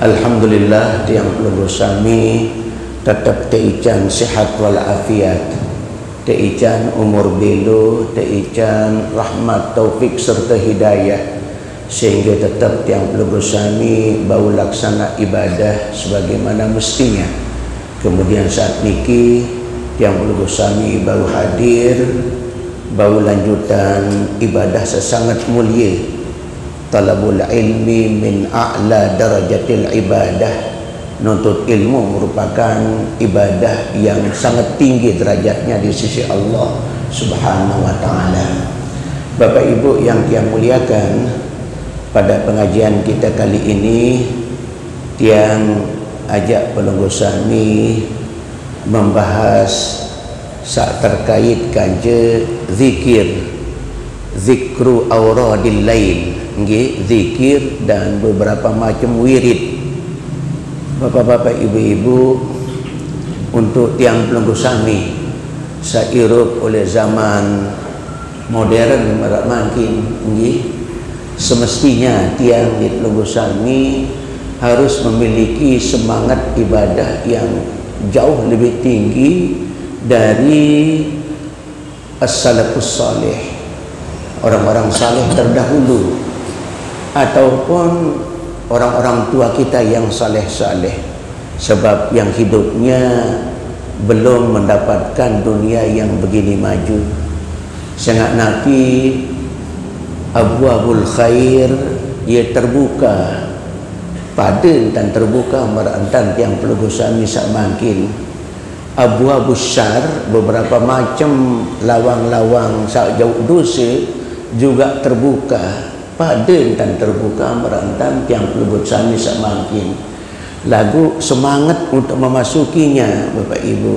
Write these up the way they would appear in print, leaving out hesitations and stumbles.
Alhamdulillah tiang pelunggu sami tetap teican sihat wal afiat, teican umur belu, teican rahmat taufik serta hidayah, sehingga tetap tiang pelunggu sami bau laksana ibadah sebagaimana mestinya. Kemudian saat niki tiang pelunggu sami bau hadir, bau lanjutan ibadah sesangat mulia, talabul ilmi min a'la darajatil ibadah. Nuntut ilmu merupakan ibadah yang sangat tinggi derajatnya di sisi Allah Subhanahu wa taala. Bapak Ibu yang tiang muliakan, pada pengajian kita kali ini tiang ajak pelunggu sami membahas sak terkait kanja zikru auradil lail, zikir dan beberapa macam wirid. Bapak-bapak, ibu-ibu, untuk tiang pelunggu sami seirup oleh zaman modern makin semestinya tiang di pelunggu sami harus memiliki semangat ibadah yang jauh lebih tinggi dari as-salafus salih, orang-orang saleh terdahulu, ataupun orang-orang tua kita yang saleh-saleh, sebab yang hidupnya belum mendapatkan dunia yang begini maju. Sangat Nabi abwabul khair ia terbuka pada dan terbuka merantan tiang pelunggu sami sak mangkin. Abwabus syar, beberapa macam lawang-lawang sak jauh dosa juga terbuka pada dan terbuka merantan tiang pelunggu sami sak mangkin. Lagu semangat untuk memasukinya Bapak Ibu.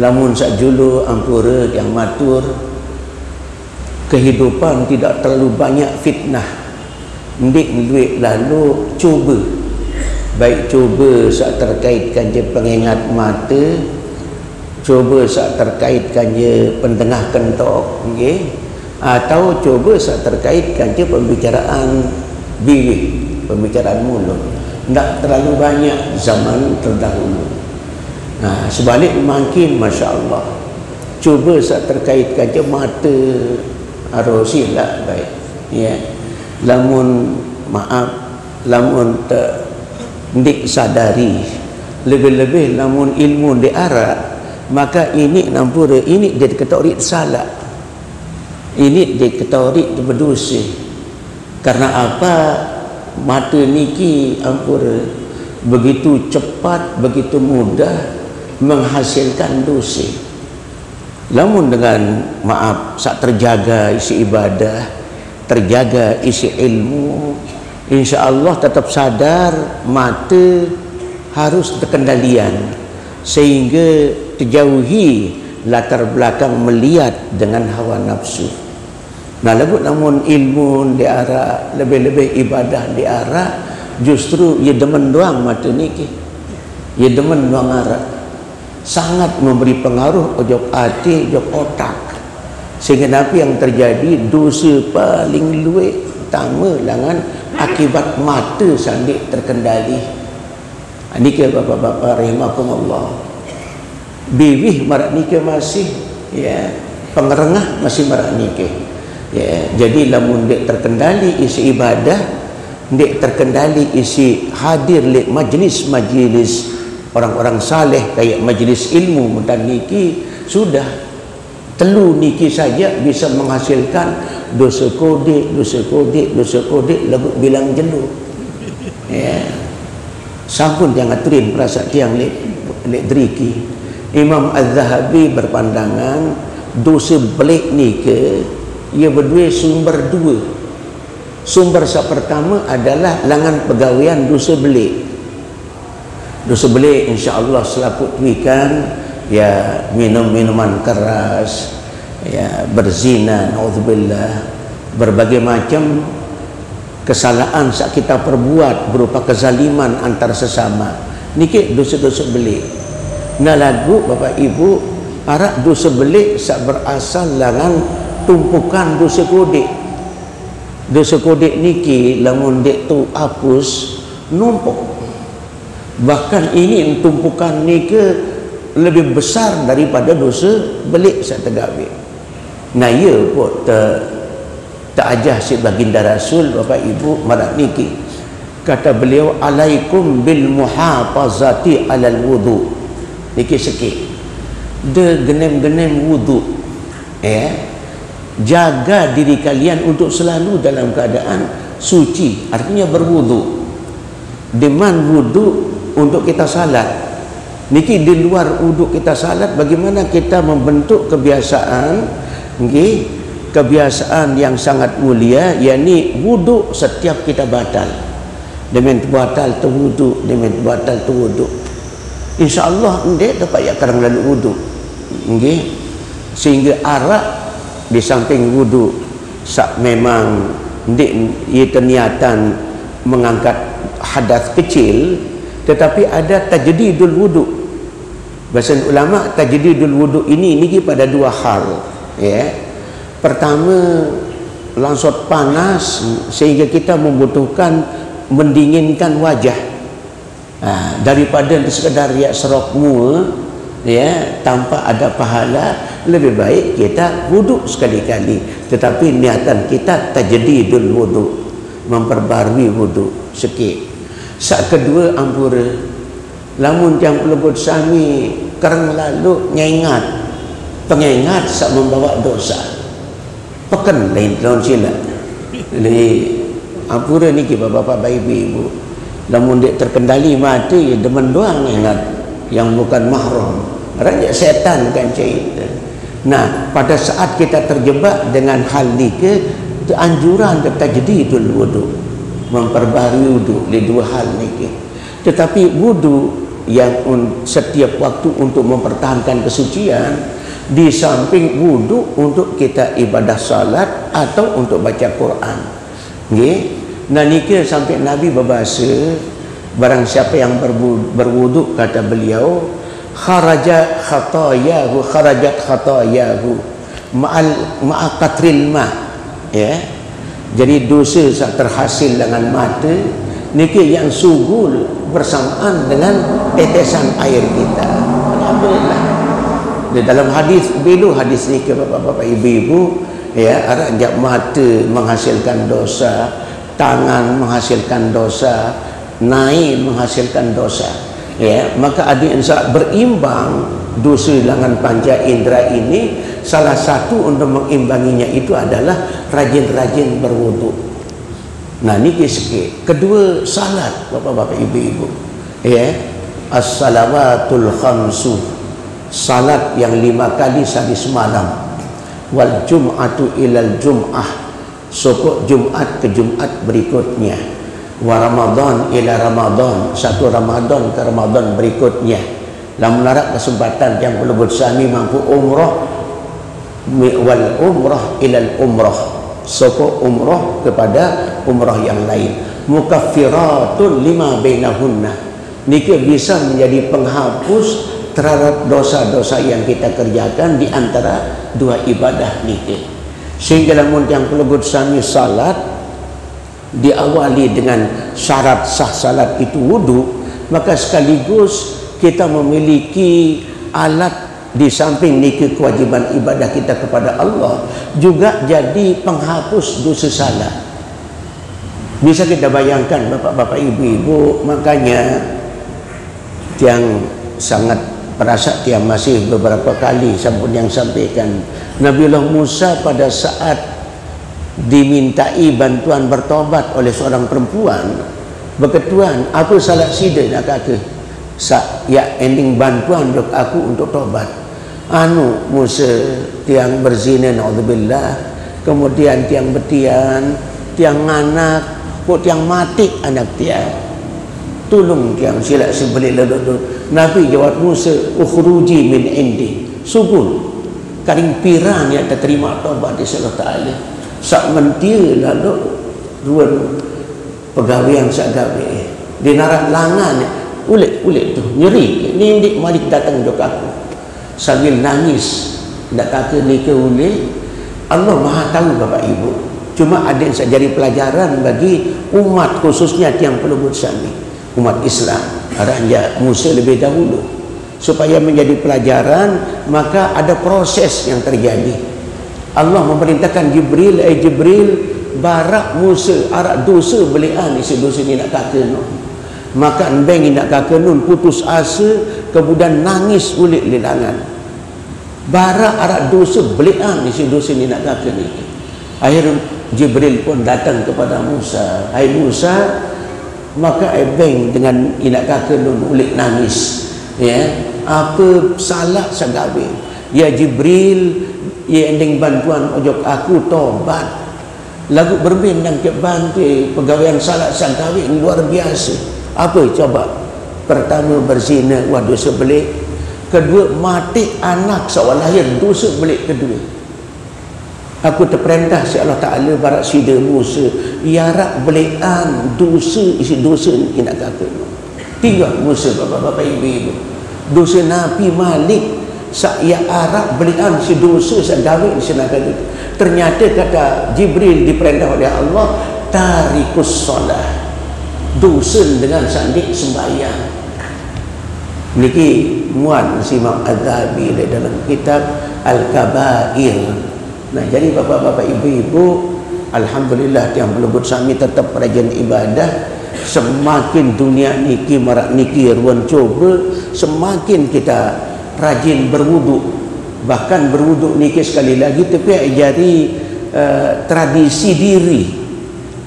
Lamun sak julu ampura yang matur, kehidupan tidak terlalu banyak fitnah. Ndik duit lalu cuba. Baik cuba sak terkaitkan je pengingat mata, cuba sak terkaitkan je pendengar kentok, atau coba sak terkaitkan je pembicaraan bibir, pembicaraan mulut. Tak terlalu banyak zaman terdahulu. Sebalik makin Masya Allah, cuba sak terkaitkan je mata arosi lah baik. Ya, lamun maaf, lamun ndik sadari, lebih-lebih lamun ilmu di arah, maka ini nampura ini dia ketarik salah. Ini diketahui berdosa. Karena apa? Mata niki ampura begitu cepat, begitu mudah menghasilkan dosa. Namun dengan maaf sak terjaga isi ibadah, terjaga isi ilmu, insya Allah tetap sadar mata harus terkendalian, sehingga terjauhi latar belakang melihat dengan hawa nafsu. Namun ilmu di arah, lebih-lebih ibadah di arah, justru ia demen doang mata niki, ia demen doang arah, sangat memberi pengaruh ojok hati, ojok otak, sehingga Nabi yang terjadi dosa paling luwek utama dengan akibat mata sandik terkendali. Niki bapak-bapak rahimakumullah, bibih marak nikah masih, ya, pengerengah masih marak nikah, ya. Jadi lamun dek terkendali isi ibadah, dek terkendali isi hadir li majlis-majlis orang-orang saleh kayak majlis ilmu dan niki, sudah telu niki saja bisa menghasilkan dosa kodek, dosa kodek, dosa kodek lagu bilang jelu, ya. Sampun yang ngaturin perasaan tiang lek driki. Imam Az-Zahabi berpandangan dosa belik ni ke ia berdua sumber dua. Sumber pertama adalah langan pegawaian dosa belik. Dosa belik insya-Allah selaput wikan, ya, minum minuman keras, ya, berzina, naudzubillah, berbagai macam kesalahan sak kita perbuat berupa kezaliman antar sesama. Niki dosa-dosa belik. Nah lagu Bapak Ibu, arak dosa belik sak berasal dengan tumpukan dosa kodek. Dosa kodek niki lamun dek tu hapus numpuk. Bahkan ini tumpukan ni ke lebih besar daripada dosa belik sak tegawe. Nah ya pun tak ajah si baginda Rasul Bapak Ibu marak niki. Kata beliau, alaikum bil muhafazati alal wudu. Niki sikit. De genem-genem wudu. Jaga diri kalian untuk selalu dalam keadaan suci, artinya berwudu. Deman wudu untuk kita salat. Niki di luar wudu kita salat, bagaimana kita membentuk kebiasaan, okay, kebiasaan yang sangat mulia, yakni wudu setiap kita batal. Demian batal tu wudu, demian batal tu wudu. InsyaAllah ndek dapat ya karang lalu wudu. Okay. Sehingga arak di samping wudu sak memang ndek ia niatan mengangkat hadas kecil, tetapi ada tajdidul wudu. Bahasa ulama tajdidul wudu ini pada dua hal, ya. Pertama, langsung panas sehingga kita membutuhkan mendinginkan wajah. Daripada sekedar riak serok mua, ya, tanpa ada pahala, lebih baik kita wudu sekali-kali. Tetapi niatan kita tajdidul wudu, memperbarui wudu sikit. Sak kedua, ampura lamun yang pelebut sami kerang lalu pengingat sak membawa dosa pekan lain lawan sila. Jadi ampura niki bapak-bapak ibu-ibu, lamun dia terkendali mati demen doang ingat yang bukan mahram, raja setan kan cerita. Nah, pada saat kita terjebak dengan hal niki, anjuran tajdidul wudu, memperbarui wudu di dua hal niki. Tetapi wudu yang setiap waktu untuk mempertahankan kesucian, di samping wudu untuk kita ibadah salat atau untuk baca Quran. Nggih. Nah niki sampai Nabi berbahasa, barang siapa yang berwudu, kata beliau, kharajat khatayahu ma'a qatril ma, ya. Jadi dosa terhasil dengan mata niki yang sugul bersamaan dengan tetesan air kita. Alhamdulillah. Di dalam hadis bilu hadis niki bapak-bapak ibu-ibu, ya, arajak mata menghasilkan dosa, tangan menghasilkan dosa, naik menghasilkan dosa, ya. Maka adik insya berimbang dosa dengan panca indera ini, salah satu untuk mengimbanginya itu adalah rajin-rajin berwudu. Nah niki sikit. Kedua, salat bapak-bapak ibu-ibu, ya. As-salawatul khamsu, salat yang 5 kali sehari semalam. Wal jum'atu ilal jum'ah, sokok Jumat ke Jumat berikutnya. Wa Ramadan ila Ramadan, satu Ramadan ke Ramadan berikutnya. Dalam menarak kesempatan yang perlu bersami mampu umrah, wal umrah ilal umrah, sokok umrah kepada umrah yang lain. Mukaffiratun lima bainahunna, niki bisa menjadi penghapus terhadap dosa-dosa yang kita kerjakan di antara dua ibadah niki. Sehingga namun yang perlu bersami salat diawali dengan syarat sah salat itu wudu, maka sekaligus kita memiliki alat di samping niki kewajiban ibadah kita kepada Allah, juga jadi penghapus dosa salah. Bisa kita bayangkan bapak-bapak ibu-ibu, makanya yang sangat perasa yang masih beberapa kali sampun yang sampaikan, Nabiullah Musa pada saat dimintai bantuan bertobat oleh seorang perempuan, berketuan apa salah sida nak kakak ya ending bantuan untuk aku untuk tobat. Musa tiang berzina naudzubillah, kemudian tiang betian, tiang anak, kok tiang mati anak tiang, tolong tiang silap sebeli ledut. Nabi jawab Musa, ukhruji min indi, subul karing piran yang terima tobat di Allah Ta'ala. Sak mentia lalu ruan pegawai yang sak gawe di narak langan ulit tu nyeri ni indik malik datang jok aku sambil nangis nak kata ni ke ulit. Allah Maha tahu bapak ibu, cuma ada yang jadi pelajaran bagi umat khususnya yang perlu bersami umat Islam. Raja Musa lebih dahulu. Supaya menjadi pelajaran, maka ada proses yang terjadi. Allah memerintahkan Jibril, Jibril barak Musa arak dosa belian isi dosa ni nak kata no. Maka embeng nak kata nun putus asa, kemudian nangis ulit lilangan. Barak arak dosa belian isi dosa ni nak kata ni. Akhirnya Jibril pun datang kepada Musa. Hai Musa, maka embeng dengan inak kata nun ulit nangis. Ya, apa salah sagawe? Ya Jibril, ya ending bantuan ojok aku tobat. Lagu berbindang ke bantu pegawaian salah sagawe luar biasa. Apa coba? Pertama berzina, wah dosa belik. Kedua mati anak seawal lahir, dosa belik kedua. Aku terperintah si Allah Ta'ala barak sida Musa, yarak belian dosa isi dosa ni nak kata. Tiga Musa bapak-bapak ibu-ibu. Dosa Nabi Malik saya arak belian si dosa sagawe si nak kata. Ternyata kata Jibril diperintah oleh Allah tarikus solah, dosa dengan sandik sembahyang. Niki muat si Imam Az-Zahabi dalam kitab Al-Kabair. Nah, jadi bapak-bapak ibu-ibu, alhamdulillah yang belum sami tetap rajin ibadah. Semakin dunia niki marak niki ruan coba, semakin kita rajin berwuduk. Bahkan berwuduk niki sekali lagi tapi jadi tradisi diri,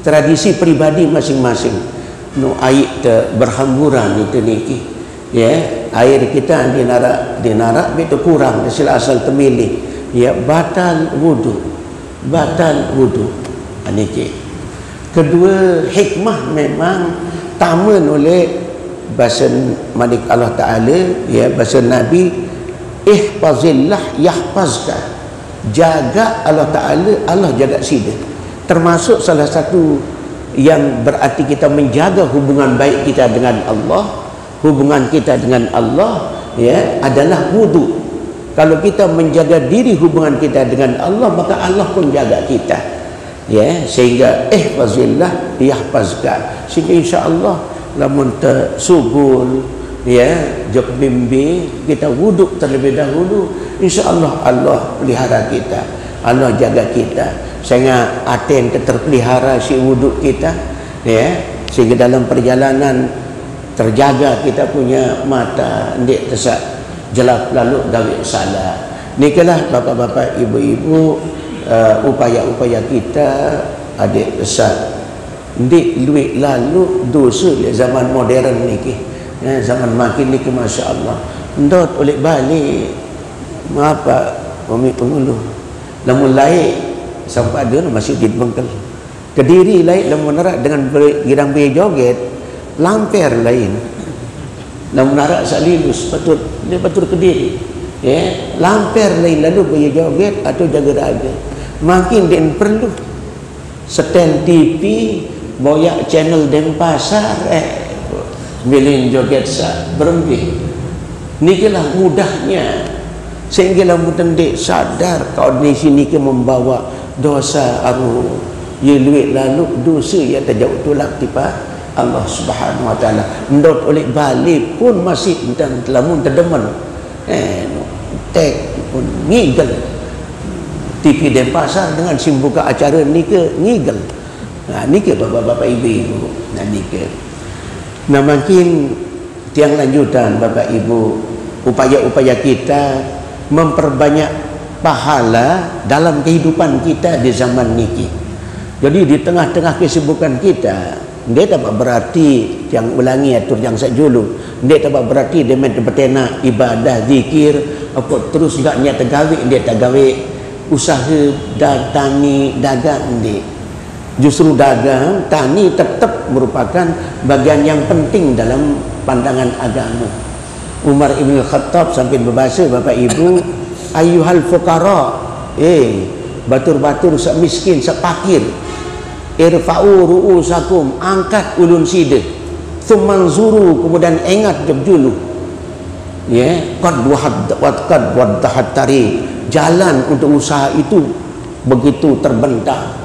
tradisi pribadi masing-masing. No air berhamburan itu niki. Ya, air kita dinarak itu kurang, hasil asal temili. Ya, batal wudu. Batal wudu. Niki. Kedua, hikmah memang taman oleh bahasa Malik Allah Ta'ala, ya, bahasa Nabi, ihfazillah yahfazka. Jaga Allah Ta'ala, Allah jaga sida. Termasuk salah satu yang berarti kita menjaga hubungan baik kita dengan Allah, hubungan kita dengan Allah, ya, adalah wudu. Kalau kita menjaga diri hubungan kita dengan Allah, maka Allah pun jaga kita. Ya, sehingga ihfazillah yahfazka. Sehingga insya-Allah lamun tersubul, ya, jok bimbi kita wuduk terlebih dahulu, insya-Allah Allah pelihara kita, Allah jaga kita. Sehingga aten terpelihara si wuduk kita, ya, sehingga dalam perjalanan terjaga kita punya mata ndik tersak jelap lalu gawe salah. Nikalah bapak-bapak ibu-ibu, upaya-upaya kita adik besar ndik luit lalu dosa di zaman modern niki, ya, zaman makin niki masya-Allah ndot oleh balik apa umi pengulu lamun laik sampai ada masih di Bengkel Kediri lain lamun narak dengan girang be joget lamper lain lamun narak salilus betul dia betul Kediri, ya, lamper lain lalu be joget atau jaga-jaga. Makin dia perlu setel TV boyak channel Denpasar bilin joget sa berhenti. Nikilah mudahnya sehingga mudah dek sadar kau di sini ke membawa dosa aru ye luit lalu dosa yang terjauh tolak tipa Allah Subhanahu Wa Taala. Ndot oleh balik pun masih dan lamun terdemen tek pun ngigel TV Denpasar dengan simbuka acara ni ke ngigel. Nah, ni ke bapak-bapak ibu-ibu. Nah, ni ke. Nah, makin tiang lanjutan bapak ibu, upaya-upaya kita memperbanyak pahala dalam kehidupan kita di zaman niki. Jadi di tengah-tengah kesibukan kita, dia tak berarti yang ulangi atur yang sajulu. Dia tak berarti dia main bertena ibadah, zikir, apa terus enggak niat gawe, dia tak gawe usaha tani dagang ni. Justru dagang tani tetap merupakan bagian yang penting dalam pandangan agama. Umar Ibn Khattab sampai berbahasa bapak ibu, ayyuhal fuqara, batur-batur sak miskin sak fakir, irfa'u ru'usakum, angkat ulun sida, thummanzuru, kemudian ingat julu, ya, qad waddahat tari, jalan untuk usaha itu begitu terbentang.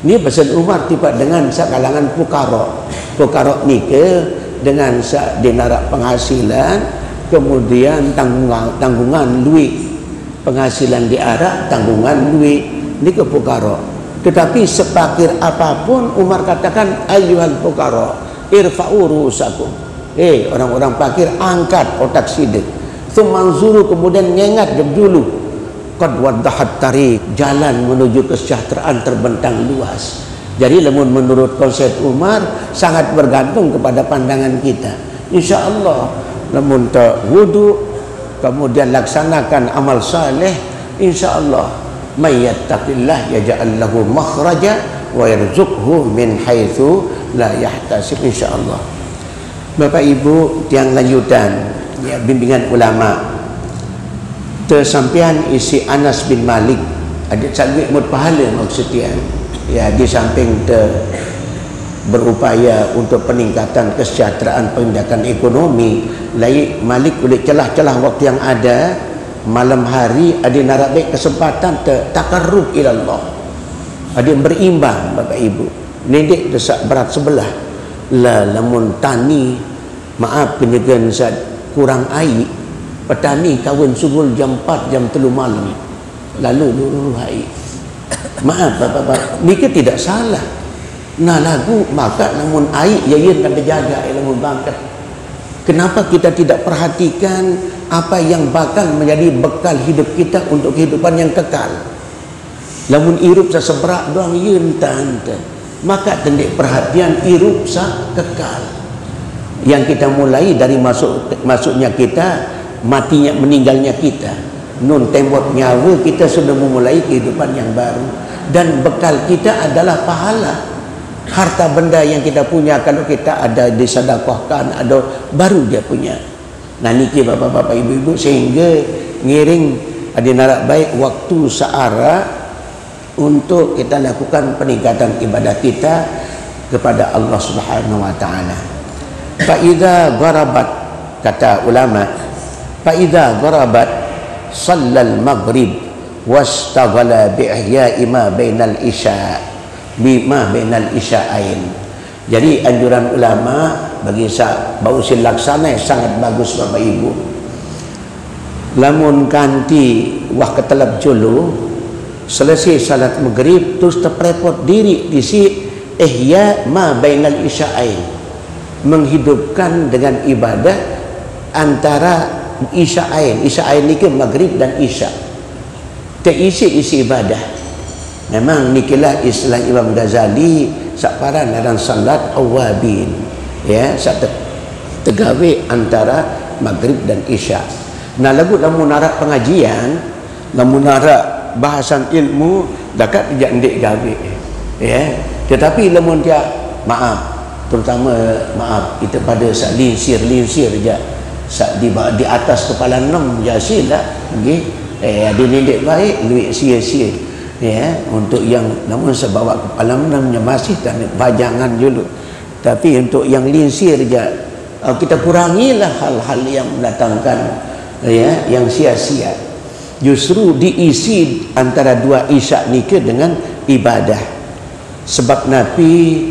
Ini pesan Umar tiba dengan sekalangan fuqara. Fuqara ni ke dengan dinarak penghasilan, kemudian tanggungan duit, penghasilan diarak, tanggungan duit, ini ke fukara. Tetapi sepakir apapun Umar katakan ayyuhal fukara irfa'u ru'usakum. Orang-orang fakir, angkat otak sidik. Tsummanzuru, kemudian nyengat dulu. Qad waddahat tariq, jalan menuju kesejahteraan terbentang luas. Jadi menurut konsep Umar sangat bergantung kepada pandangan kita. Insya-Allah namun tak wudu kemudian laksanakan amal saleh, insya-Allah may yattaqillah yaj'al lahu makhraja wa yarzuqhu min haitsu la yahtasib, insya-Allah. Bapak Ibu yang lanjutan ya, bimbingan ulama tersampian isi Anas bin Malik ada salwi mut pahala maksudnya ya, di samping berupaya untuk peningkatan kesejahteraan, peningkatan ekonomi, lain Malik oleh celah-celah waktu yang ada malam hari ada narak baik kesempatan takarrub ila Allah, ada berimbang. Bapak Ibu nedik desak berat sebelah lah, lamun tani maaf penyegan saat kurang air, petani kawin subul jam 4 jam 3 malam lalu dulu air. Maaf bapak-bapak, mereka tidak salah. Nah lagu maka namun air yayin dan berjaga ilmu bangkat. Kenapa kita tidak perhatikan apa yang bakal menjadi bekal hidup kita untuk kehidupan yang kekal? Lamun irup seseberak doang yun tante, maka tendik perhatian irup sa kekal. Yang kita mulai dari masuknya kita, matinya meninggalnya kita. Nun tembok nyawa kita sudah memulai kehidupan yang baru, dan bekal kita adalah pahala. Harta benda yang kita punya kalau kita ada disedekahkan, ada baru dia punya. Nah niki bapak-bapak ibu-ibu, sehingga ngiring ada narak baik waktu searah untuk kita lakukan peningkatan ibadah kita kepada Allah Subhanahu wa taala. Fa idza gharabat, kata ulama, fa idza gharabat sallal maghrib wastaghala bi ihya'i ma bainal isya bima bainal isya'ain. Jadi anjuran ulama bagi bau laksana sangat bagus Bapak Ibu. Lamun kanti wah ketelap julu selesai salat maghrib terus terprepot diri di si ihya ma bainal isya'ain, menghidupkan dengan ibadah antara isya'ain. Isya'ain ni ke maghrib dan isya, terisi ibadah. Memang nikilah istilah Imam Ghazali sakparan dalam salat awabin ya, sak tegawe antara maghrib dan isya. Nah lagu lamun narak pengajian, lamun narak bahasan ilmu dekat tidak ndik gawe ya, tetapi lamun dia maaf, terutama maaf kita pada sak linsir je sak di atas kepala 6 jasil dah nggih, ada ndik baik duit sia-sia ya, untuk yang namun sebawa kepala 6 masih tak bajangan dulu, tapi untuk yang linsir je kita kurangilah hal-hal yang mendatangkan ya, yang sia-sia. Justru diisi antara dua isya nikah dengan ibadah. Sebab Nabi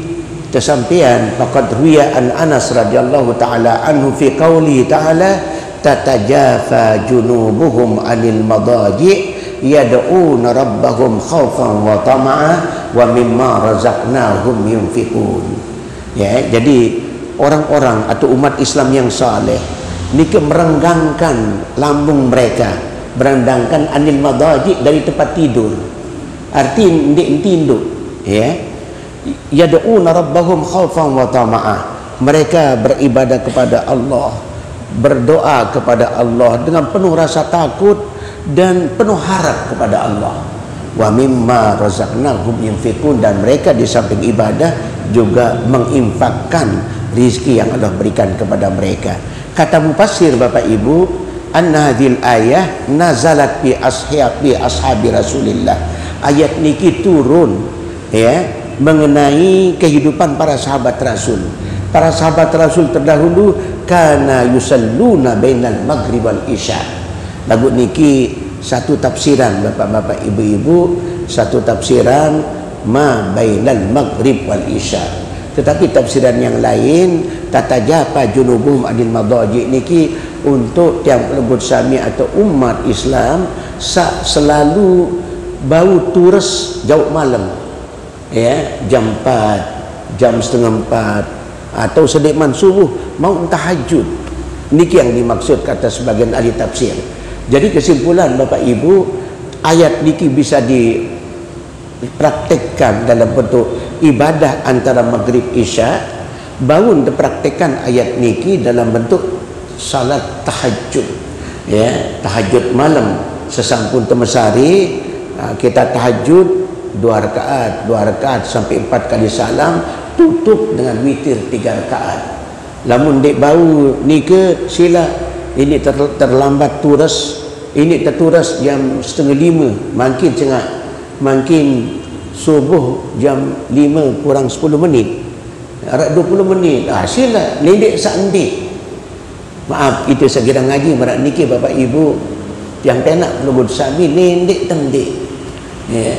tersampaian faqad ruya an Anas radhiyallahu taala anhu fi qauli taala tatajafa junubuhum anil madaji yad'una rabbahum khaufan wa tama'a wa mimma razaqnahum yunfiqun. Ya, jadi orang-orang atau umat Islam yang saleh niki merenggangkan lambung mereka, berendangkan anil madaji dari tempat tidur. Arti ndik tinduk ya. Yad'una rabbahum khaufan wa tama'a, mereka beribadah kepada Allah, berdoa kepada Allah dengan penuh rasa takut dan penuh harap kepada Allah. Wa mimma razaqnahum yunfiqun, dan mereka di samping ibadah juga menginfakkan rizki yang Allah berikan kepada mereka. Kata mufassir Bapak Ibu, anna hadhil ayah nazalat bi ashabi Rasulillah. Ayat niki turun ya mengenai kehidupan para sahabat Rasul. Para sahabat Rasul terdahulu kana yusalluna bainal maghrib wal isya. Lagu niki satu tafsiran bapak-bapak ibu-ibu, satu tafsiran ma bainal maghrib wal isya. Tetapi tafsiran yang lain, tatajafa junubuhum anil madaji niki untuk tiang pelebut sami atau umat Islam selalu bau tures jauh malam, ya, jam 4, jam setengah 4 atau sediman subuh mau tahajud. Niki yang dimaksud kata sebagian ahli tafsir. Jadi kesimpulan Bapak Ibu, ayat niki bisa dipraktekkan dalam bentuk ibadah antara maghrib isya, bangun dipraktekkan ayat niki dalam bentuk salat tahajud, ya, tahajud malam. Sesampun temesari kita tahajud 2 rakaat sampai 4 kali salam, tutup dengan witir 3 rakaat. Lamun dek bau nika sila ini terlambat turas, ini terturas jam setengah 5, makin cengak, makin subuh jam 5 kurang 10 menit, arak 20 menit, sila lendek sandik. Maaf, itu segera ngaji merak niki Bapak Ibu yang tenak pelubut sami lendek tendek, ya,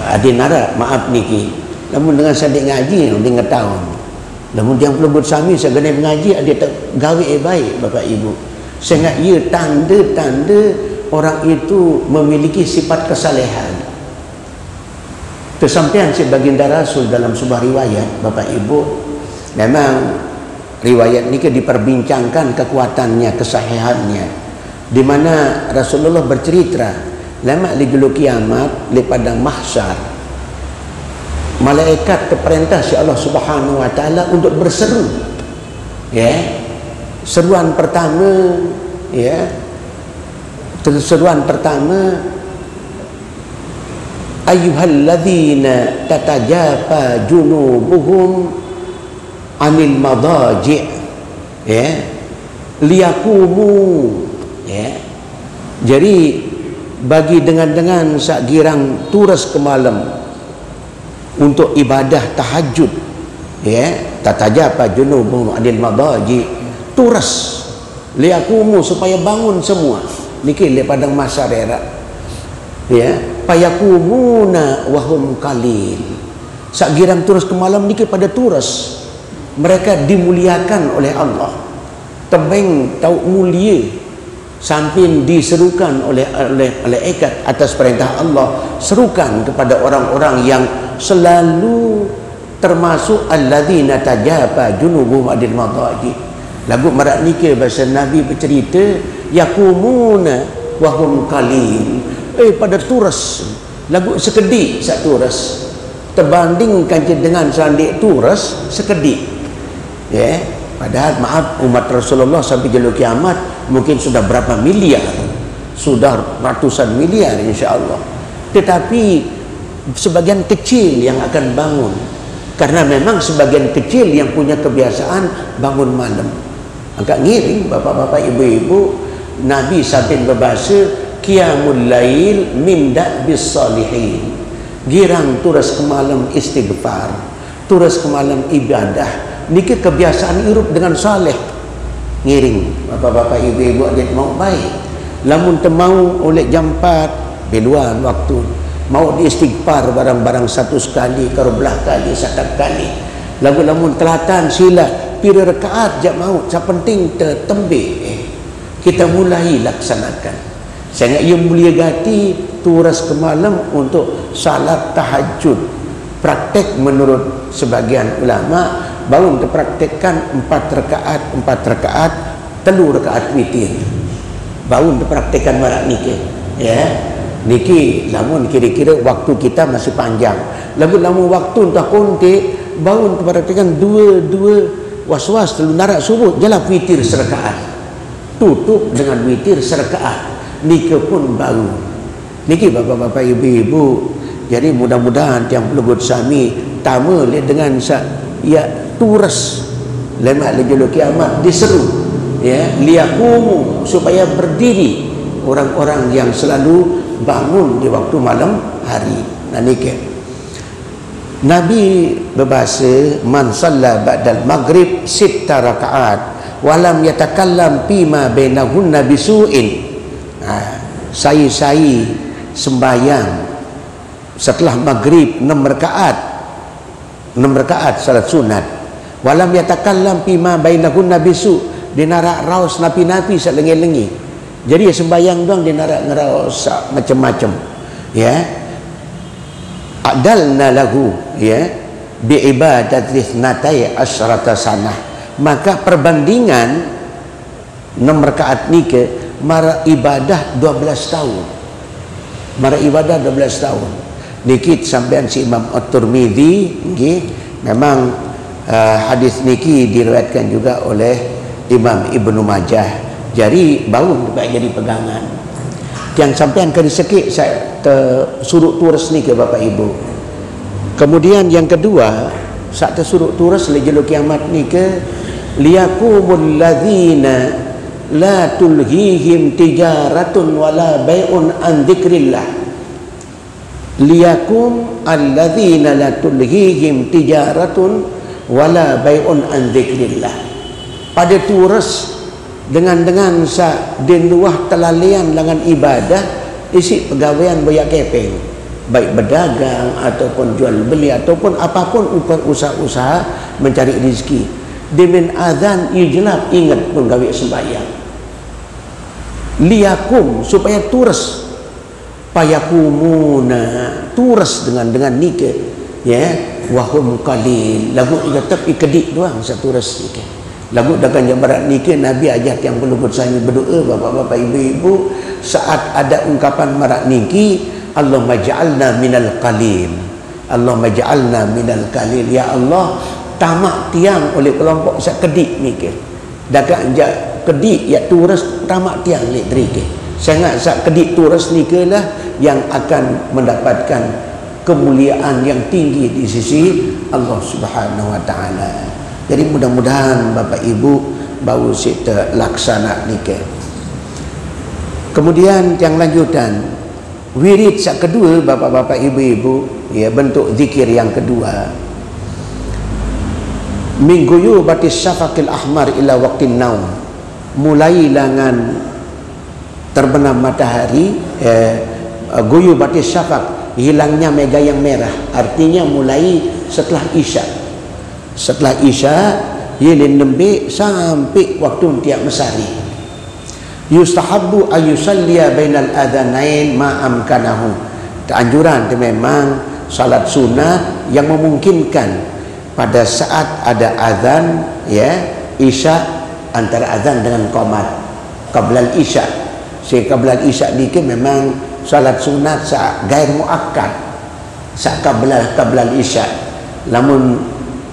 adin nara, maaf niki. Namun dengan sadik ngaji dengan tahun, namun yang pelubut sami segera mengaji ada gawe baik Bapak Ibu, sehingga ia tanda-tanda orang itu memiliki sifat kesalehan. Kesampaian si baginda Rasul dalam sebuah riwayat Bapak Ibu, memang riwayat ini diperbincangkan kekuatannya, kesahihannya, di mana Rasulullah bercerita lama di dulu kiamat di padang mahsyar, malaikat keperintah si Allah Subhanahu wa taala untuk berseru, ya. Seruan pertama, ya, seruan pertama, ayyuhalladzina tatajafa junubuhum anil madaji', ya, liyakumu, ya. Jadi bagi dengan sak girang turas ke malam untuk ibadah tahajud, ya, tatajafa junubuhum anil madaji', turas liyakumu supaya bangun semua niki le padang masyarakat, ya, payakumuna wahum kalil, sak girang turas ke malam niki pada turas mereka dimuliakan oleh Allah, tebeng tau mulia sampai diserukan oleh malaikat atas perintah Allah, serukan kepada orang-orang yang selalu termasuk alladzina tajafa junubuhum adil madaji. Lagu merak niki bahasa Nabi bercerita yakumuna wahum kalil, pada turas lagu sekedik sak turas terbandingkan dengan sandik turas sekedik, ya. Padahal maaf umat Rasulullah sampai jalur kiamat mungkin sudah berapa miliar, sudah ratusan miliar insya-Allah, tetapi sebagian kecil yang akan bangun, karena memang sebagian kecil yang punya kebiasaan bangun malam. Agak ngiring bapak-bapak ibu-ibu, Nabi sampai berbahasa qiyamul lail min da'bis salihin, girang turas ke malam istighfar, turas ke malam ibadah, niki kebiasaan hidup dengan saleh. Ngiring bapak-bapak ibu-ibu adik mau baik, lamun temau oleh jam 4 beluan waktu mau diistighfar barang-barang satu sekali karubelah kali sakat kali, lamun telatan sila pira rakaat jak mau, sak penting tertembe kita mulai laksanakan, sehingga ia mulia gati turas ke malam untuk salat tahajud. Praktek menurut sebagian ulama bangun dipraktekkan 4 rakaat 3 rakaat witir, bangun dipraktekkan marak niki, ya. Niki lamun kira-kira waktu kita masih panjang, lamun waktu entah konti bangun dipraktekkan 2 was-was telu narak subuh jalan witir serakaat, tutup dengan witir serakaat, niki pun baru niki bapak-bapak ibu-ibu. Jadi mudah-mudahan tiang pelubut sami tama dengan ya turas lemak lejulu kiamat diseru, ya, liyakumu supaya berdiri orang-orang yang selalu bangun di waktu malam hari. Nah niki Nabi berbahasa man shalla ba'dal maghrib 6 rakaat walam yatakallam fima bainahunna bisu'in. Saya sembahyang setelah maghrib 6 rakaat 6 rakaat salat sunat. Walam yatakallam fima bainahunna bisu, dia narak raus napi-napi sak lengi-lengi. Jadi sembahyang doang dia narak ngeraus macam-macam. Ya. Adalna lahu, ya, bi ibadati natai asyrata sanah. Maka perbandingan 6 rakaat ni ke mara ibadah 12 tahun. Mara ibadah 12 tahun. Niki sampean si Imam At-Tirmidzi nggih, memang hadis niki diriwayatkan juga oleh Imam Ibnu Majah. Jadi baru dapat jadi pegangan. Yang sampean kali sikit saya suruh turis ni ke Bapak Ibu. Kemudian yang kedua, saat tersuruh turis lejelo kiamat ni ke liyakumul ladzina la tulhihim tijaratun wala bai'un an dzikrillah. Liyakum alladzina la tulhihim tijaratun wala bai'un an dzikrillah. Pada turis dengan sa den luah telalian dengan ibadah isi pegawaian boyak kepeng, baik berdagang ataupun jual beli ataupun apapun usaha-usaha mencari rezeki. Demen azan ijlab ingat penggawe sembahyang. Liyakum supaya turis, payakumuna turis dengan nikah, ya, wahum qalil lagu tetap ikedik doang satu turis nikah. Lagu dakan jabarat nikah Nabi ajak yang perlu bersami berdoa bapak-bapak ibu-ibu saat ada ungkapan marak niki, Allahumma ja'alna minal qalil, Allahumma ja'alna minal qalil, ya Allah tamak tiang oleh kelompok sak kedik nikah. Dakan jak kedik ya turis tamak tiang lek drike. Sangat sak kedik turis nikah lah yang akan mendapatkan kemuliaan yang tinggi di sisi Allah Subhanahu wa taala. Jadi mudah-mudahan Bapak Ibu bau kita laksana nikah. Kemudian yang lanjutan wirid sak kedua Bapak-bapak Ibu-ibu, ya, bentuk zikir yang kedua. Mingguyu batis syafaqil ahmar ila waqtin naum. Mulai langan terbenam matahari, guyu batis syafaq, hilangnya mega yang merah, artinya mulai setelah isya. Setelah isya yelin nembe sampai waktu tiap mesari. Yustahabbu ayusalliya bainal adhanain ma amkanahu. Anjuran itu memang salat sunat yang memungkinkan pada saat ada azan, ya, isya, antara azan dengan qomat qablal isya. Sehingga qablal isya dikit memang salat sunat sa gair muakkad sa qablal isya. Namun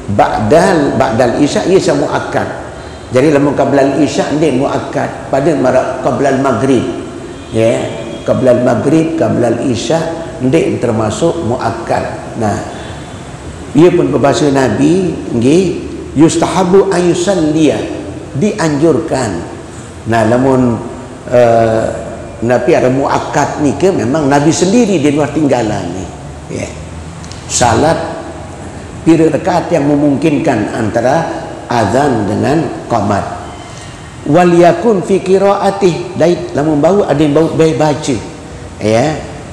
ba'dal isya ia sama muakkad. Jadi lamun qablal isya ndek muakkad pada marak qablal maghrib, ya, qablal maghrib qablal isya ndek termasuk muakkad. Nah, ia pun berbahasa Nabi nggih, yustahabu ayusalliya, dianjurkan. Nah, lamun Nabi ada muakkad ni ke memang Nabi sendiri di luar tinggalan ni, ya. Salat pira rakaat yang memungkinkan antara azan dengan qamat. Wal yakun fi qiraatih, dait lamun bau ada yang bau baik baca, ya,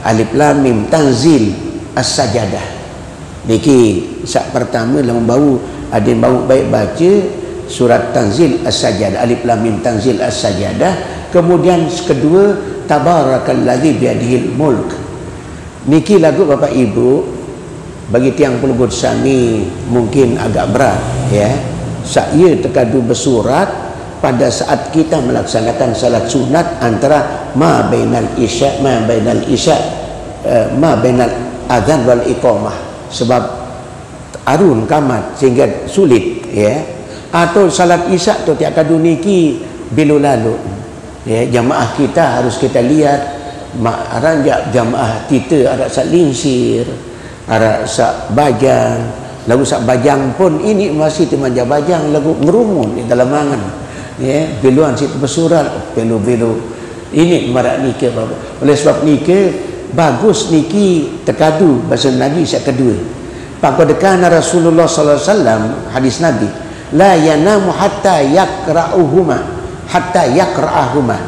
alif lam mim tanzil as-sajadah. Niki sak pertama lamun bau ada yang bau baik baca surat tanzil as-sajadah, alif lam mim tanzil as-sajadah. Kemudian kedua tabarakalladzi biyadihil mulk. Niki lagu Bapak Ibu bagi tiang pelugut sami mungkin agak berat, ya. Saya terkadu bersurat pada saat kita melaksanakan salat sunat antara ma bainal adzan wal iqamah, sebab arun kamat sehingga sulit, ya. Atau salat isya tu tiap kadu niki bilu lalu, ya, jamaah kita harus kita lihat ranjak jamaah kita ada sak linsir, ada sak bajang, lagu sak bajang pun ini masih temanja bajang lagu ngerumun di dalam angan, ya, biluan situ bersurat belu-belu ini marak nikah Bapak. Oleh sebab nikah bagus niki terkadu bahasa Nabi sak kedua. Pakadekana Rasulullah sallallahu alaihi wasallam, hadis Nabi, la yanamu hatta yakra'ahuma.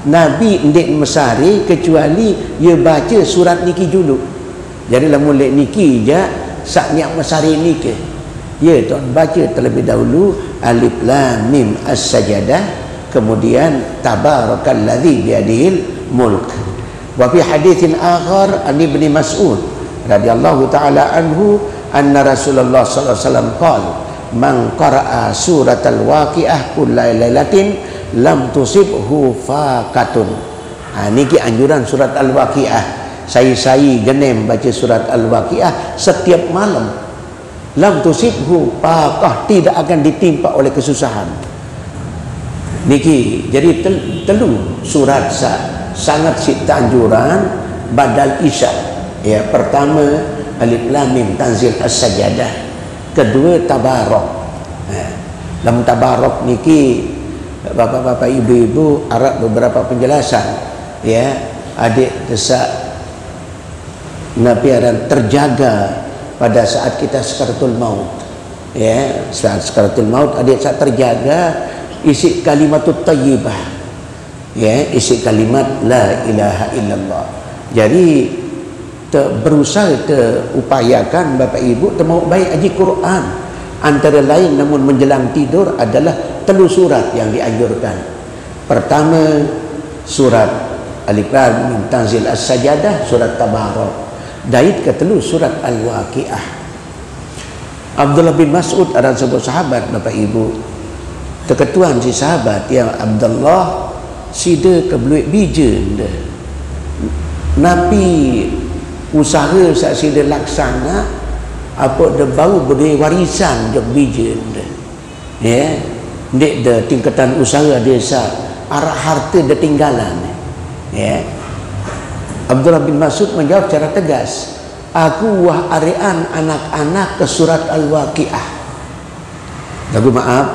Nabi ndek mesari kecuali dia baca surat niki dulu. Jadi lamun lek niki je saatnya masari ni ke? Ya, tuan baca terlebih dahulu alif lam mim as-sajadah, kemudian tabarakalladzi biyadihil mulk. Wa fi haditsin akhar an Ibnu Mas'ud radhiyallahu taala anhu anna Rasulullah sallallahu alaihi wasallam qala man qara'a suratal waqiah kullal lailatin lam tusibhu faqatun. Niki anjuran surat al-waqiah. Saya genem baca surat al-waqiah setiap malam. Lam tusibhu faqah, tidak akan ditimpa oleh kesusahan. Niki jadi telu surat sangat sita anjuran badal isya. Ya, pertama alif lam mim tanzil as-sajadah, kedua tabarok. Dalam tabarok niki bapak-bapak ibu-ibu Arab beberapa penjelasan. Ya, adik desak Nabi akan terjaga pada saat kita sakaratul maut. Ya, saat sakaratul maut adik saat terjaga isi kalimatut thayyibah. Ya, isi kalimat la ilaha illallah. Jadi berusaha upayakan bapak ibu mau baik haji Quran. Antara lain namun menjelang tidur adalah telu surat yang dianjurkan. Pertama surat alif lam mim tanzil as-sajadah, surat tabarak. Dait ketelu surat al-waqiah. Abdullah bin Mas'ud adalah sebuah sahabat bapak ibu. Keketuan si sahabat yang Abdullah sida kebeluit bija Nabi usaha sak sida laksana apa de bau beri warisan jok bija ya ndek de tingkatan usaha desa arah harta de tinggalan ya. Abdullah bin Mas'ud menjawab secara tegas, aku wah arean anak-anak ke surat al-waqiah. Lagu maaf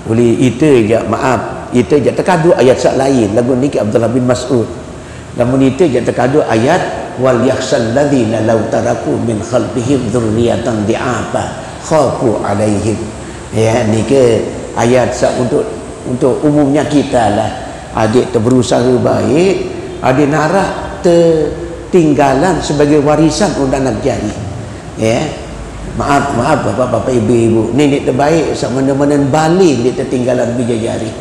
boleh itu je, maaf itu je terkadu ayat sak lain lagu ni Abdullah bin Mas'ud. Namun itu je terkadu ayat wal yakhshal ladzina law taraku min khalfihim dzurriyyatan di'afa khafu alaihim. Ya, ni ke ayat sak untuk umumnya kita lah. Adik berusaha baik, adik narak tertinggalan sebagai warisan untuk anak jari. Ya, maaf bapak-bapak ibu-ibu, nenek terbaik sak mana-mana balik dia tertinggalan bija jari.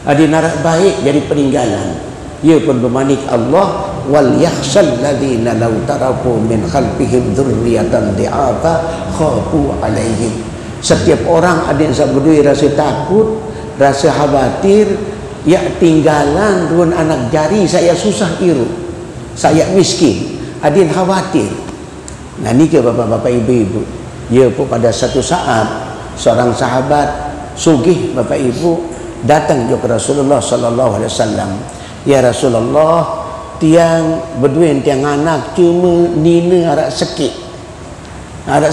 Adik narak baik jadi peninggalan. Ia pun bermanik Allah wal yakhshal ladzina law taraku min khalfihim dzurriyyatan di'afa khafu alaihim. Setiap orang ada yang berdua rasa takut, rasa khawatir, ya tinggalan ruan anak jari saya susah iru, saya miskin, ada yang khawatir. Nah ni ke bapak-bapak ibu-ibu. Ya pun pada satu saat seorang sahabat sugih bapak ibu datang ke Rasulullah sallallahu alaihi wasallam. Ya Rasulullah, tiang berdua tiang anak cuma nina arak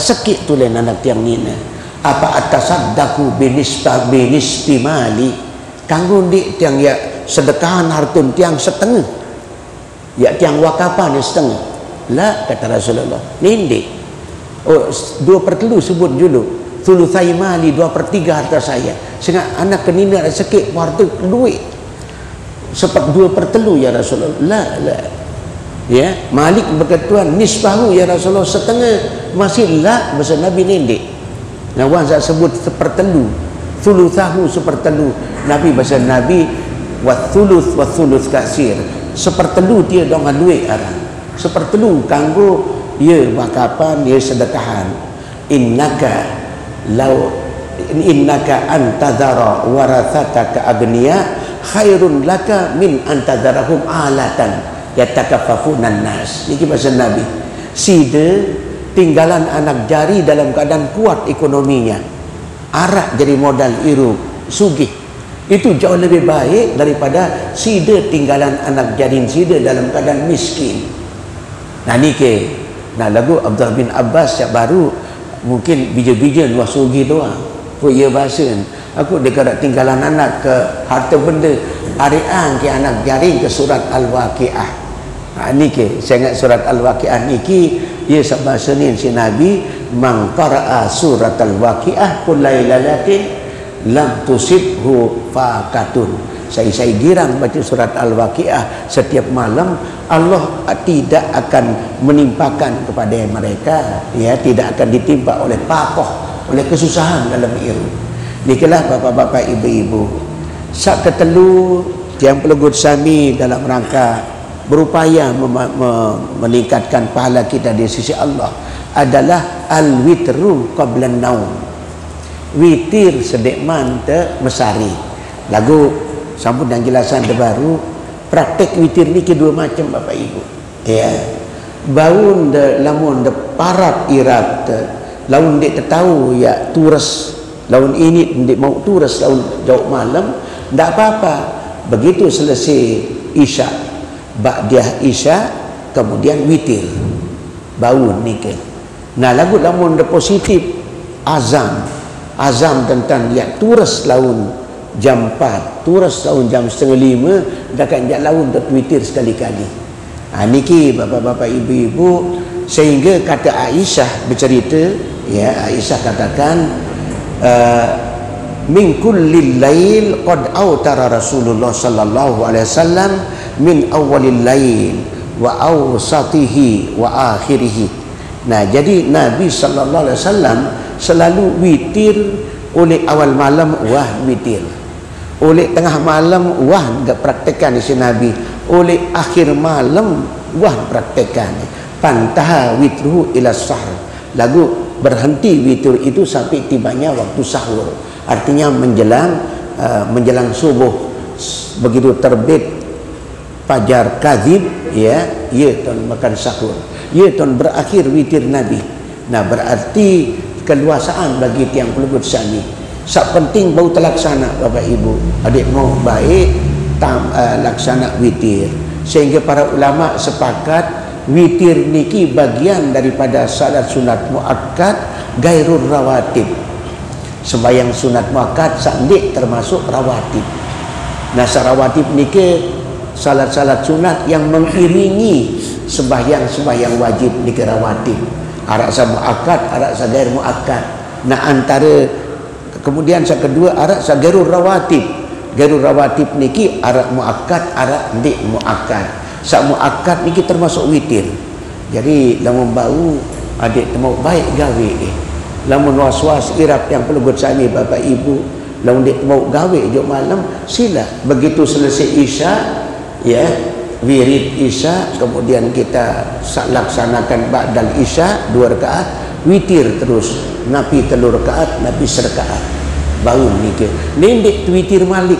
sekit tu lain anak tiang nina. Apa atasaddaku binisbi mali, kanggo dik tiang ya sedekahan hartun tiang setengah, ya tiang wakapan ya setengah. La, kata Rasulullah, nindi. Oh, 2/3 sebut dulu. Thulutsai mali, 2/3 harta saya. Sehingga anak kenina ada sikit harta duit. Sepak 2/3 ya Rasulullah. La. Ya, Malik berkatuan nisbahu ya Rasulullah, setengah. Masih la bahasa Nabi nindi. Nah, wan saya sebut 1/3. Thulutsahu 1/3. Nabi bahasa Nabi wa thuluts kasir. 1/3 dia dengan duit arang. 1/3 kanggo ya wakapan, ya sedekahan. Innaka antadhara warathataka agniya khairun laka min antadharahum alatan yatakaffafunan nas. Ini bahasa Nabi. Sida tinggalan anak jari dalam keadaan kuat ekonominya, arak jadi modal iru sugih, itu jauh lebih baik daripada sida tinggalan anak jari sida dalam keadaan miskin. Nah ni ke, nah lagu Abdullah bin Abbas yang baru mungkin bija-bija luas sugi doang. Pun ia bahasa aku dekat tinggalan anak ke harta benda arian ke anak jari ke surat al-waqiah. Nah ni ke, saya ingat surat al-waqiah ni ki ia bahasa ni si Nabi man qara'a surat al-waqiah kullailatin lam tusibhu faqatun. saya girang baca surat Al-Waqiah setiap malam. Allah tidak akan menimpakan kepada mereka, ya, tidak akan ditimpa oleh pakoh, oleh kesusahan dalam hidup. Nikalah bapak-bapak, ibu-ibu, sak ketelu yang pelugut sami dalam rangka berupaya meningkatkan pahala kita di sisi Allah adalah al-witru qabla naum. Witir sedekman te mesari. Lagu sampun dan jelasan terbaru. Praktek witir ni kedua macam bapak ibu. Ya. Baun de lamun de parat irat te, laun dek tahu ya turas laun ini dek mau turas laun jauh malam ndak apa-apa. Begitu selesai isya, ba'diah isya kemudian witir. Baun nikah. Nah lagu lamun de positif azam tentang ya turas laun jam 4, turas laun jam 4:30 dakan jak laun tertwitter sekali-kali. Niki bapak-bapak, ibu-ibu, sehingga kata Aisyah bercerita, ya, Aisyah katakan min kullil lail qad autara Rasulullah sallallahu alaihi wasallam min awwalil lail wa awsatihi wa akhirih. Nah, jadi Nabi sallallahu alaihi wasallam selalu witir. Oleh awal malam wah witir, oleh tengah malam wah enggak praktekkan di sini Nabi, oleh akhir malam wah praktekkan. Pantaha witruhu ila sahur, lagu berhenti witir itu sampai tibanya waktu sahur, artinya menjelang subuh. Begitu terbit fajar kadzib, ya ton makan sahur, ton berakhir witir Nabi. Nah, berarti keluasaan bagi tiang pelugut sami. Sak penting bau terlaksana bapak ibu, adik mau baik laksana witir. Sehingga para ulama sepakat witir niki bagian daripada salat sunat muakkad gairur rawatib. Sembayang sunat muakkad sandik termasuk rawatib. Nah, rawatib niki salat-salat sunat yang mengiringi sembahyang wajib niki rawatib. Arak sa muakkad, arak sa gair muakkad. Nah, antara kemudian yang kedua arak sa gairur rawatib. Gairur rawatib niki arak muakkad, arak ndik muakkad. Sa muakkad niki termasuk witir. Jadi lamun bau adik temu baik gawe lamun was-was irap yang pelugut sami bapak ibu, lamun dik temu gawe jok malam sila. Begitu selesai isya, ya, wirid isya, kemudian kita laksanakan ba'dal isya 2 rakaat, witir terus, napi 3 rakaat, napi 1 rakaat. Baru nikah nendek witir malik.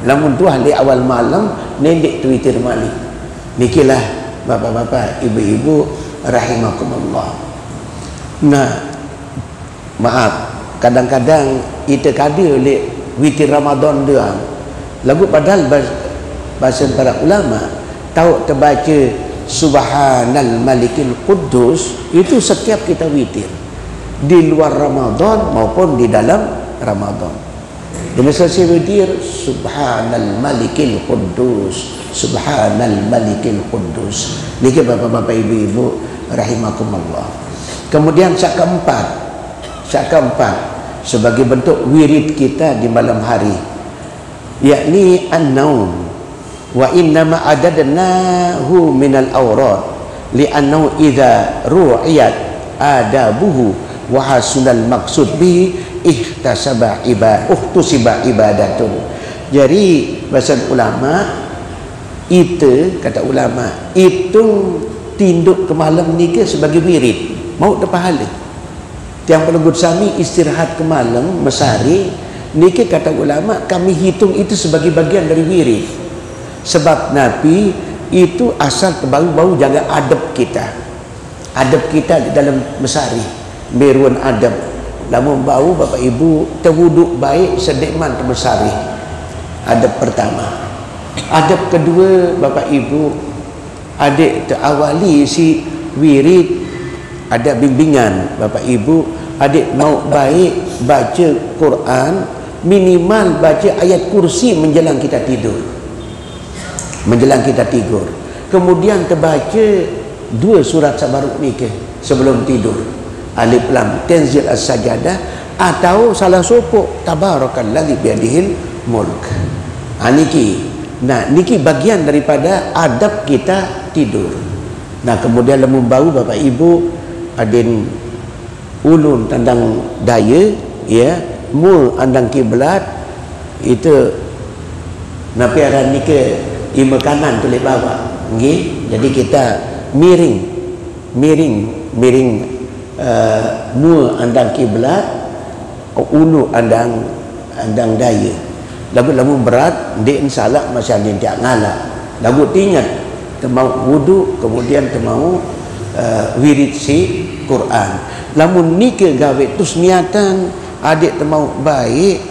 Lamun tuah di awal malam nendek witir malik. Nikilah bapak-bapak, ibu-ibu rahimakumullah. Nah, maaf, kadang-kadang kita kada lek witir Ramadan dia. Lagu padahal bahasa para ulama tahu terbaca Subhanal Malikil Quddus itu setiap kita witir di luar Ramadan maupun di dalam Ramadan. Dengan selesai witir Subhanal Malikil Quddus, Subhanal Malikil Quddus. Niki bapak-bapak, ibu-ibu rahimakumullah. Kemudian syak keempat sebagai bentuk wirid kita di malam hari, yakni an-naum. Wa innama adadnahu minal awrad li'annahu idza ru'iyat adabuhu wa hasunal maqsud bihi ihtasaba ibadatun. Jadi bahasa ulama itu, kata ulama, itu tinduk ke malam ni ke sebagai wirid mau dapat pahala. Tiang pelugut sami istirahat ke malam mesari ni ke, kata ulama, kami hitung itu sebagai bagian dari wirid. Sebab Nabi itu asal bau-bau jaga adab kita di dalam mesari, berun adab. Lamun bau bapak ibu terwuduk baik sedekman mesari. Adab pertama. Adab kedua bapak ibu, adik terawali si wirid, ada bimbingan bapak ibu. Adik mau baik baca Quran, minimal baca ayat kursi menjelang kita tidur. Kemudian terbaca 2 surat Sabaruk Nikah sebelum tidur, Alif Lam Tanzil As-Sajadah, atau salah sopok Tabarakalladzi biyadihil mulk. Niki. Nah, niki bagian daripada adab kita tidur. Nah, kemudian lemu bau Bapak Ibu adin ulun tandang daya, ya, mu andang kiblat itu napi aran nike ima kanan tulis bawah. Nggih. Jadi kita miring mu andang kiblat, ulu andang daya. Lagu berat dia salah macam dia tak ngalah. Lagu ingat temau wudu, kemudian temau wirid si Quran. Lamun nike gawe tus niatan adik temau baik,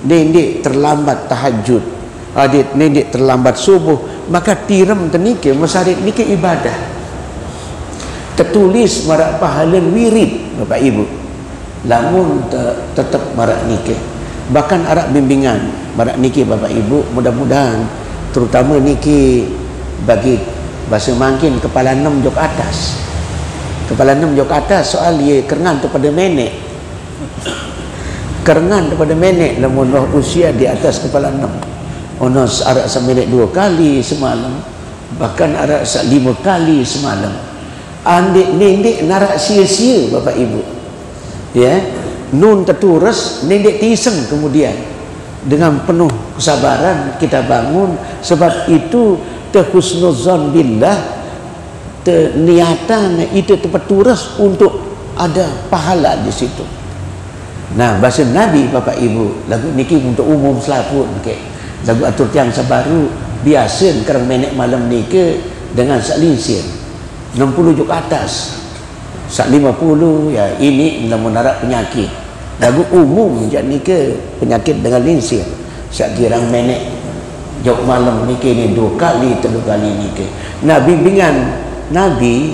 nenek terlambat tahajud, adik nenek terlambat subuh, maka tiram tenike masarik nike ibadah. Tertulis marak pahala wirid Bapak Ibu. Lamun tetap marak nike. Bahkan arak bimbingan marak niki Bapak Ibu, mudah-mudahan terutama niki bagi bahasa mangkin kepala 6 jok atas. Kepala 6 jok atas soal ye kerengan kepada menek. Kerengan kepada menek lamun usia di atas kepala 6. Ono arak semenek 2 kali semalam, bahkan arak 5 kali semalam. Andik nenek narak sia-sia Bapak Ibu. Ya. Nun terturus, nenek tiseng kemudian dengan penuh kesabaran kita bangun. Sebab itu husnuzan billah, niatan itu terturus untuk ada pahala di situ. Nah, bahasa Nabi Bapak Ibu lagu niki untuk umum selaput okay. Lagu atur tiang sebaru biasa kerang menek malam niki dengan sak linsir 60 juk atas sak 50 ya ini namun narak penyakit. Lagu umum jadi ke penyakit dengan linsir. Sak girang menek jok malam niki ni 2 kali 3 kali niki. Nah, bimbingan Nabi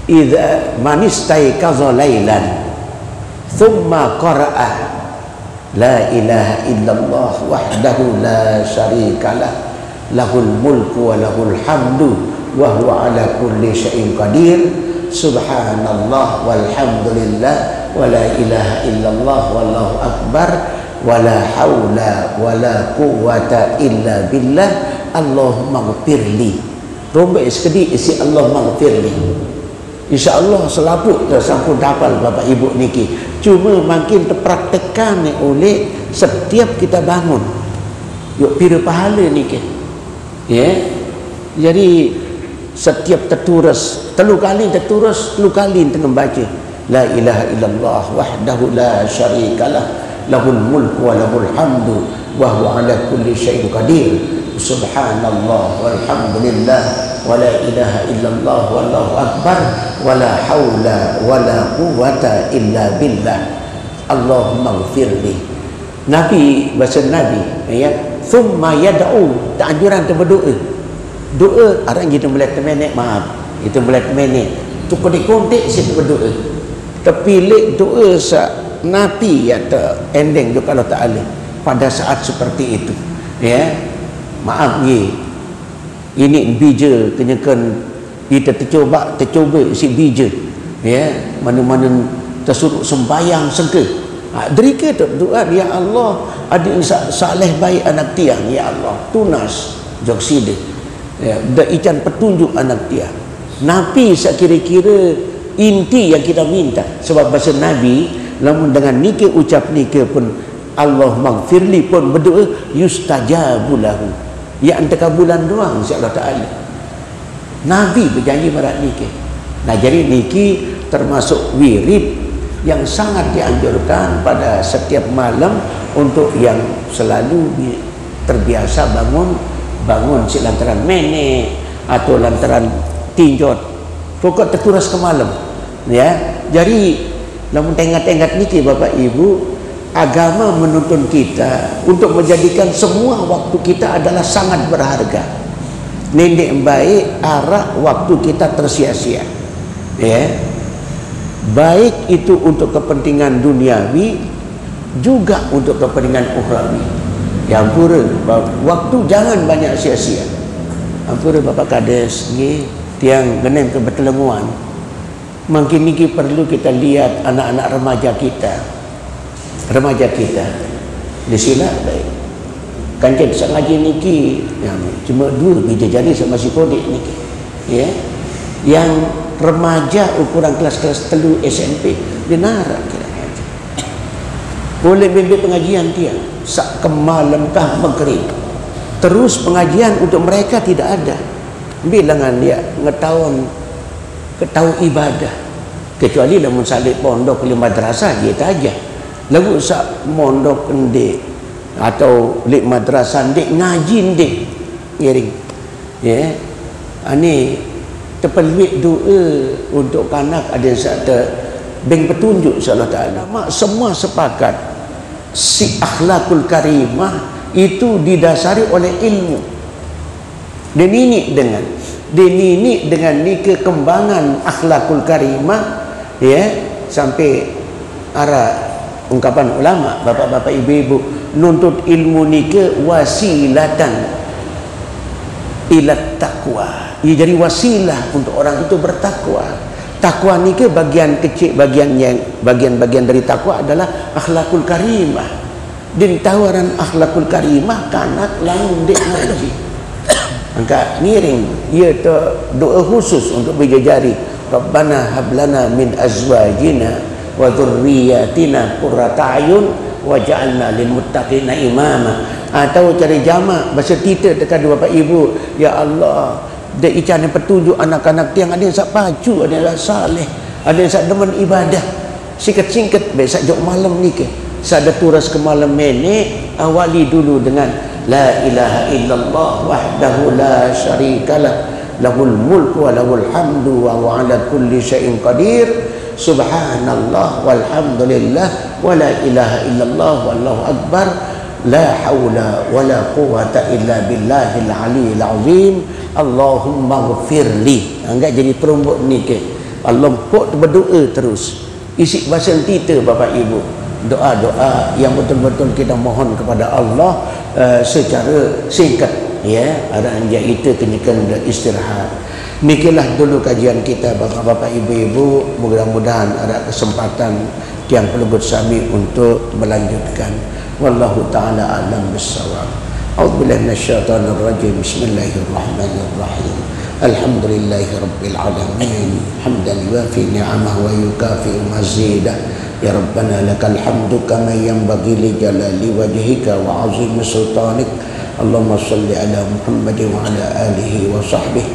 idza manistaiqaza lailan thumma qara'a la ilaha illallah wahdahu la syarikalah lahul mulku wa lahul hamdu wa huwa ala kulli syai'in qadir subhanallah walhamdulillah wa la ilaha illallah wallahu akbar wa la haula wa la quwwata illa billah Allahumma ghfirli. Rombak sekedi isi Allahumma ghfirli. InsyaAllah selaput tersampun hafal Bapak Ibu niki. Cuma makin terpraktekkan oleh setiap kita bangun. Yuk pira pahala niki. Ya. Jadi setiap terturus 3 kali terturus 3 kali tengah baca la ilaha illallah wahdahu la syarikalah lahul mulku wa lahul hamdu wa huwa ala kulli syai'in qadir subhanallah walhamdulillah wa la ilaha illallah wallahu akbar wa la haula wa la quwwata illa billah Allahumma ghfirli. Nabi bahasa Nabi ya thumma yad'u ta'anjuran berdoa. Doa orang kita boleh temenek maaf itu boleh temenek tu kontek situ berdoa terpilih doa sa Nabi ya ending juga Allah Ta'ala pada saat seperti itu ya maaf ye ini bija kenyakan kita tercuba si bija ya mana-mana tersuruh sembahyang sengke derika tu doa ya Allah ada saleh baik anak tiang ya Allah tunas jokside ya dah ican petunjuk anak dia Nabi sekira-kira inti yang kita minta sebab bahasa Nabi lamun dengan niki ucap niki pun Allah maghfirli pun berdoa yustajabu lahu ya antakabulan doang insya-Allah taala Nabi berjanji marak niki. Nah jadi niki termasuk wirid yang sangat dianjurkan pada setiap malam untuk yang selalu terbiasa bangun si lantaran menek atau lantaran tinjot pokok terturas ke malam ya. Jadi lamun tengah-tengah niki Bapak Ibu agama menuntun kita untuk menjadikan semua waktu kita adalah sangat berharga. Nenek baik arah waktu kita tersia-sia ya baik itu untuk kepentingan duniawi juga untuk kepentingan ukhrawi. Ya ampura waktu jangan banyak sia-sia. Ampura Bapak Kades nggih tiang genem ke Betelenguan. Mungkin niki perlu kita lihat anak-anak remaja kita di sila baik kancing sengaja niki yang cuma 2 biji jari sama si kodik niki, ya, yang remaja ukuran kelas-kelas 3 SMP dia narak kira boleh bimbing pengajian dia sak kemalam kah maghrib terus pengajian untuk mereka tidak ada bilangan dia ketahu ibadah kecuali lamun salib pondok ke madrasah dia aja lalu sak mondok ndek atau lek madrasah ndek ngaji ndek ngiring ya ani terpeluit doa untuk kanak ada yang satu beng petunjuk insyaallah taala mak semua sepakat si akhlakul karimah itu didasari oleh ilmu dininik dengan ni kekembangan akhlakul karimah ya sampai arah ungkapan ulama bapak-bapak ibu-ibu nuntut ilmu ni ke wasilatan ila taqwa ia jadi wasilah untuk orang itu bertakwa. Takwa ni ke bagian kecil bagian dari takwa adalah akhlakul karimah. Din tawaran akhlakul karimah kanak lamun dek ngaji. Angka miring ia tu doa khusus untuk berjari Rabbana hablana min azwajina wa dzurriyyatina qurrata ayun waj'alna lil muttaqina imama. Atau cari jamak bahasa kita dekat bapak ibu, ya Allah dia ican yang petunjuk anak-anak tiang ada yang sak pacu, ada yang saleh, ada yang sak demen ibadah singkat-singkat besok jok malam ni ke sada turas ke malam ini awali dulu dengan la ilaha illallah wahdahu la syarikalah lahul mulku wa lahul hamdu wa huwa ala kulli syai'in qadir subhanallah walhamdulillah wa la ilaha illallah wallahu akbar la haula wa la quwata illa billahil aliyil azim Allahumma ghafirli. Enggak jadi perumbuk ni ke Allah pok berdoa terus isi bahasa kita bapak ibu doa-doa yang betul-betul kita mohon kepada Allah secara singkat ya ada anja itu kenyakan istirahat. Demikianlah dulu kajian kita bapak-bapak ibu-ibu, mudah-mudahan ada kesempatan yang perlu bersami untuk melanjutkan. Wallahu taala alam bissawab. A'udzubillahi minasyaitonir rajim. Bismillahirrahmanirrahim. Alhamdulillahi rabbil alamin. Hamdan yuafi ni'amahu wa yukafi mazidah. Ya Rabbana lakal hamdu kama yanbaghi li jalali wajhika wa 'azimi sultanik. Allahumma shalli ala Muhammad wa ala alihi wa sahbihi.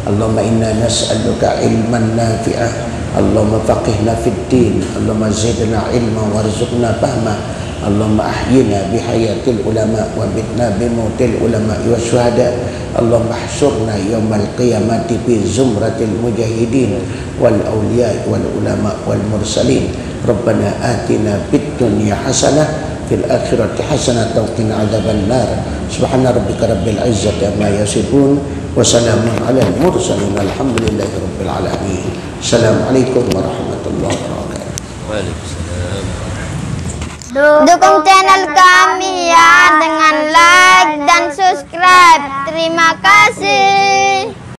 Allahumma inna nas'aluka ilman nafi'ah. Allahumma faqihna fid din. Allahumma zidna ilman warzuqna fahma. Allahumma ahyina bihayatil ulama wa bitna bimautil ulama wa syuhada. Allahumma ahsurna yawmal qiyamati fi zumratil mujahidin wal awliya wal ulama wal mursalin. Rabbana atina fid dunya hasanah fil akhirati hasanah wa qina adzaban nar. Subhana rabbika rabbil izzati amma yasifun wa salamun alal mursalin alhamdulillahi rabbil alamin. Assalamualaikum warahmatullahi wabarakatuh. Waalaikumsalam. Dukung channel kami ya dengan like dan subscribe. Terima kasih.